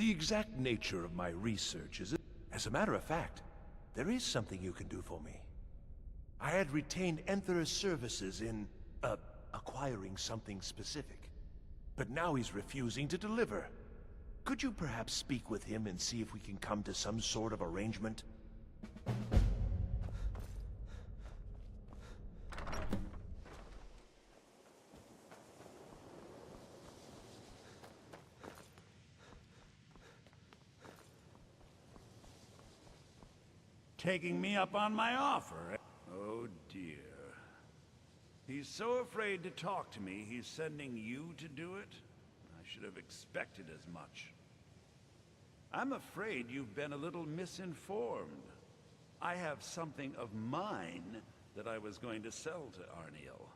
The exact nature of my research is... As a matter of fact, there is something you can do for me. I had retained Enthera's services in, acquiring something specific. But now he's refusing to deliver. Could you perhaps speak with him and see if we can come to some sort of arrangement? Taking me up on my offer. Oh dear. He's so afraid to talk to me, he's sending you to do it? I should have expected as much. I'm afraid you've been a little misinformed. I have something of mine that I was going to sell to Arniel.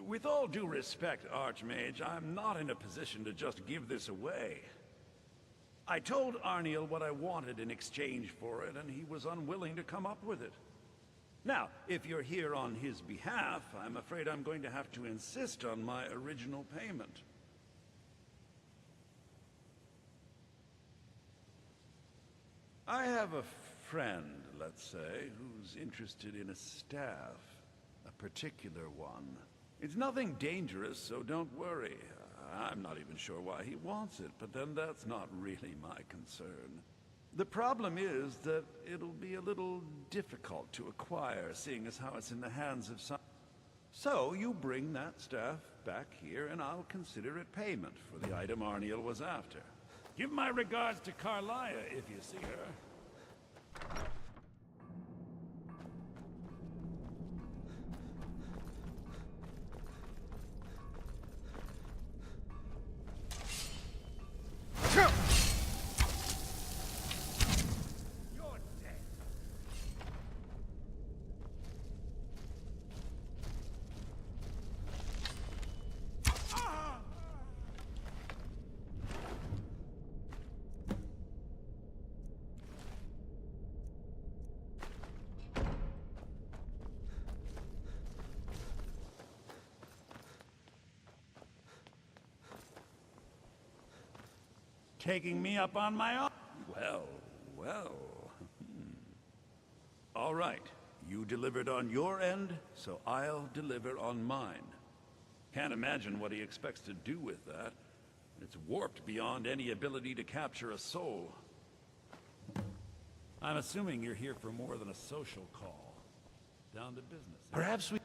With all due respect, Archmage, I'm not in a position to just give this away. I told Arniel what I wanted in exchange for it, and he was unwilling to come up with it. Now, if you're here on his behalf, I'm afraid I'm going to have to insist on my original payment. I have a friend, let's say, who's interested in a staff. A particular one. It's nothing dangerous, so don't worry. I'm not even sure why he wants it, but then that's not really my concern. The problem is that it'll be a little difficult to acquire, seeing as how it's in the hands of some... So you bring that staff back here, and I'll consider it payment for the item Arniel was after. Give my regards to Carlia if you see her. Taking me up on my offer? Well. All right. You delivered on your end, so I'll deliver on mine. Can't imagine what he expects to do with that. It's warped beyond any ability to capture a soul. I'm assuming you're here for more than a social call. Down to business. Perhaps we...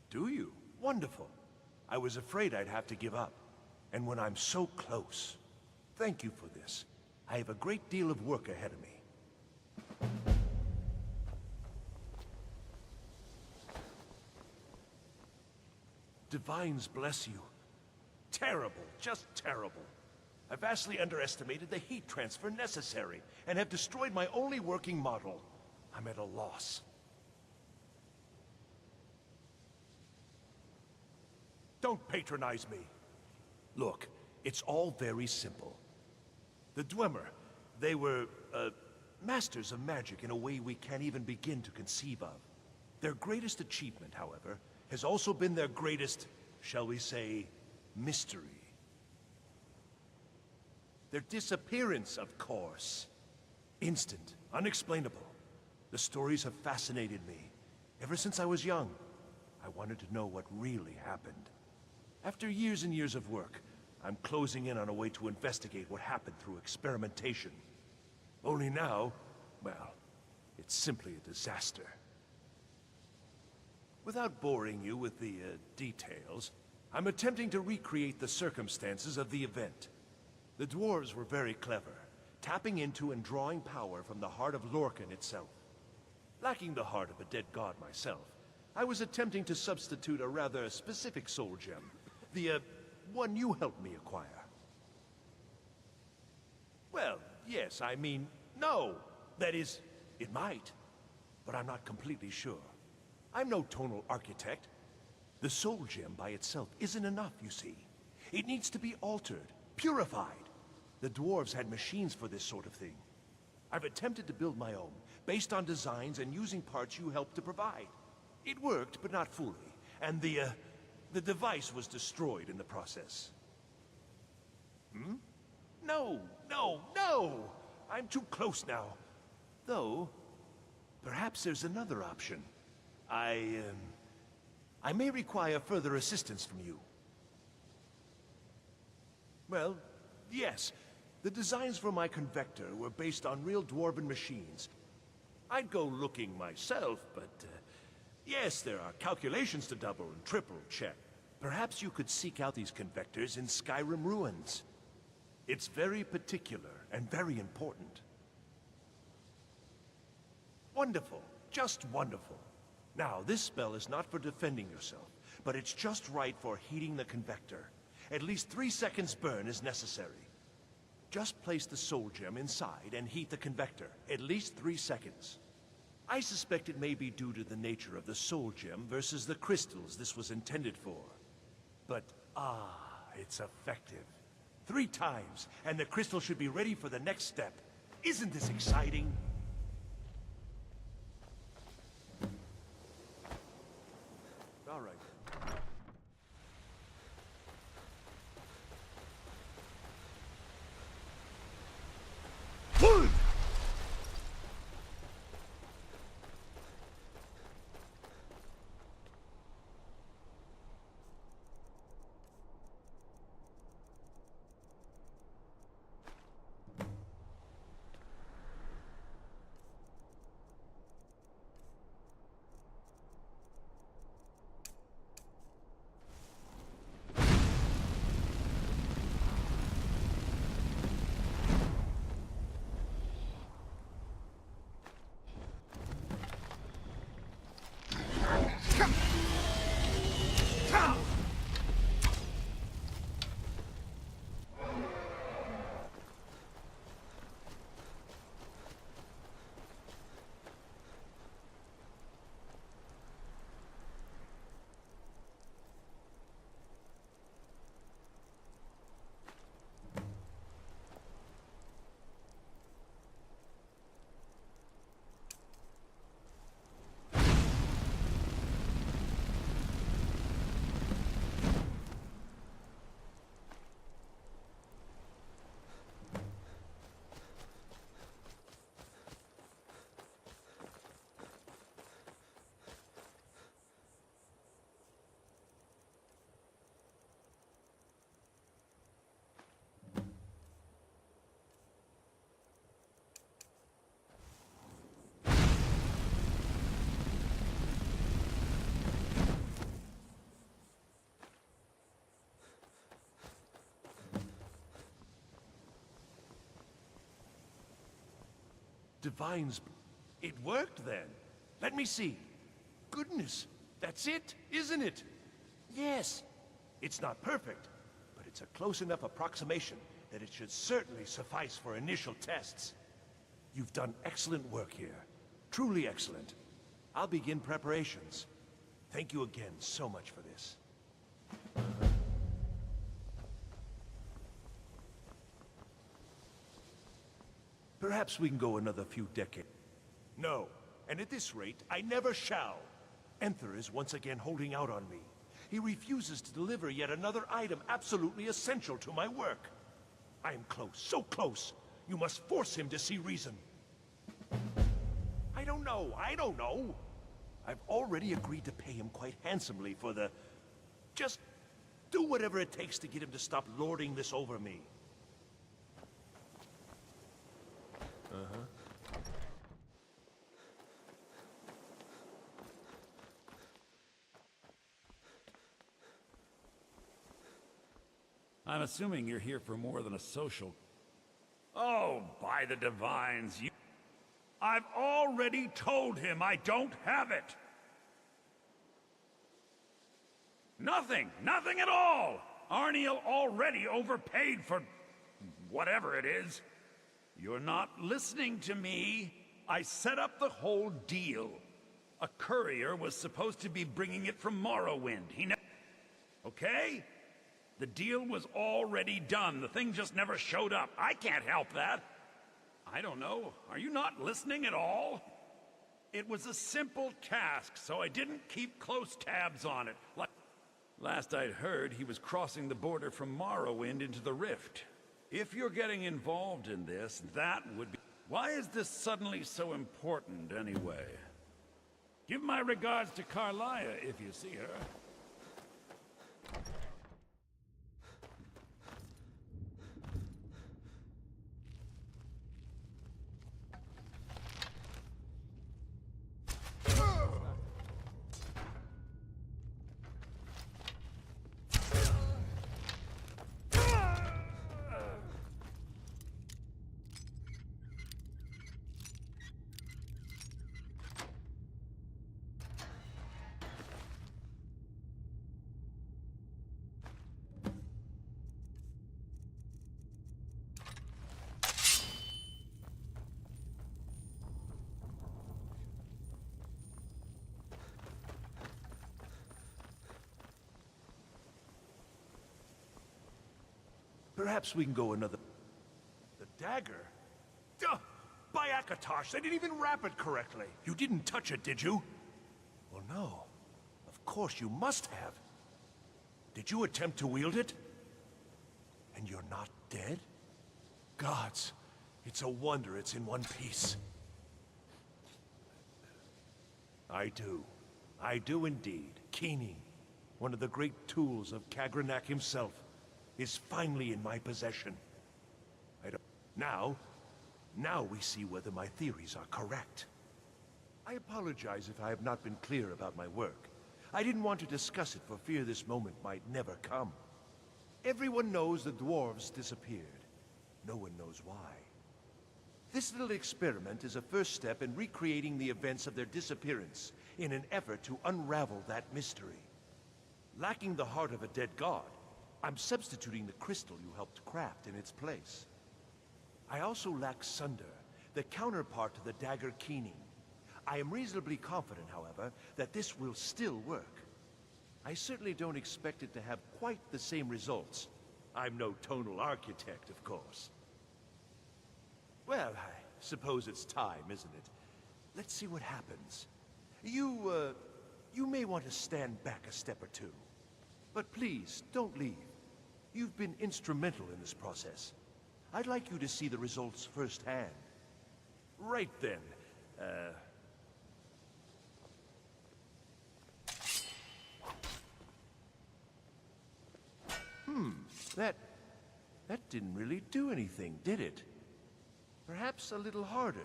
Do you? Wonderful. I was afraid I'd have to give up. And when I'm so close... Thank you for this. I have a great deal of work ahead of me. Divines bless you. Terrible, just terrible. I vastly underestimated the heat transfer necessary, and have destroyed my only working model. I'm at a loss. Don't patronize me. Look, it's all very simple. The Dwemer, they were, masters of magic in a way we can't even begin to conceive of. Their greatest achievement, however, has also been their greatest, shall we say, mystery. Their disappearance, of course. Instant, unexplainable. The stories have fascinated me. Ever since I was young, I wanted to know what really happened. After years and years of work, I'm closing in on a way to investigate what happened through experimentation. Only now, well, it's simply a disaster. Without boring you with the details, I'm attempting to recreate the circumstances of the event. The dwarves were very clever, tapping into and drawing power from the heart of Lorcan itself. Lacking the heart of a dead god myself, I was attempting to substitute a rather specific soul gem, the one you helped me acquire. Well, yes, I mean, no. That is, it might, but I'm not completely sure. I'm no tonal architect. The soul gem by itself isn't enough, you see. It needs to be altered, purified. The dwarves had machines for this sort of thing. I've attempted to build my own, based on designs and using parts you helped to provide. It worked, but not fully, and the device was destroyed in the process. No, no, no! I'm too close now. Though, perhaps there's another option. I may require further assistance from you. Well, yes. The designs for my convector were based on real dwarven machines. I'd go looking myself, but yes, there are calculations to double and triple check. Perhaps you could seek out these convectors in Skyrim ruins. It's very particular and very important. Wonderful. Just wonderful. Now, this spell is not for defending yourself, but it's just right for heating the convector. At least 3 seconds burn is necessary. Just place the soul gem inside and heat the convector. At least 3 seconds. I suspect it may be due to the nature of the soul gem versus the crystals this was intended for. But, it's effective. 3 times, and the crystal should be ready for the next step. Isn't this exciting? All right. Divine's... It worked then. Let me see. Goodness, that's it, isn't it? Yes. It's not perfect, but it's a close enough approximation that it should certainly suffice for initial tests. You've done excellent work here. Truly excellent. I'll begin preparations. Thank you again so much for this. Perhaps we can go another few decades. No, and at this rate, I never shall. Enther is once again holding out on me. He refuses to deliver yet another item absolutely essential to my work. I am close, so close. You must force him to see reason. I don't know. I've already agreed to pay him quite handsomely for the... Just do whatever it takes to get him to stop lording this over me. I'm assuming you're here for more than a social... Oh, by the divines, you... I've already told him I don't have it! Nothing at all! Arniel already overpaid for... whatever it is. You're not listening to me. I set up the whole deal. A courier was supposed to be bringing it from Morrowind. Okay? The deal was already done. The thing just never showed up. I can't help that. I don't know. Are you not listening at all? It was a simple task, so I didn't keep close tabs on it. Last I'd heard, he was crossing the border from Morrowind into the Rift. If you're getting involved in this, that would be... Why is this suddenly so important, anyway? Give my regards to Carlia if you see her. Perhaps we can go another... The dagger? Duh! By Akatosh, they didn't even wrap it correctly. You didn't touch it, did you? Well, no. Of course you must have. Did you attempt to wield it? And you're not dead? Gods, it's a wonder it's in one piece. I do. I do indeed. Keening, one of the great tools of Kagranak himself, is finally in my possession. Now we see whether my theories are correct. I apologize if I have not been clear about my work. I didn't want to discuss it for fear this moment might never come. Everyone knows the dwarves disappeared. No one knows why. This little experiment is a first step in recreating the events of their disappearance in an effort to unravel that mystery. Lacking the heart of a dead god, I'm substituting the crystal you helped craft in its place. I also lack Sunder, the counterpart to the dagger Keening. I am reasonably confident, however, that this will still work. I certainly don't expect it to have quite the same results. I'm no tonal architect, of course. Well, I suppose it's time, isn't it? Let's see what happens. You may want to stand back a step or two. But please, don't leave. You've been instrumental in this process. I'd like you to see the results firsthand. Right then. That didn't really do anything, did it? Perhaps a little harder.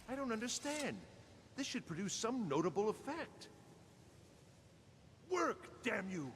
I don't understand. This should produce some notable effect. Work, damn you!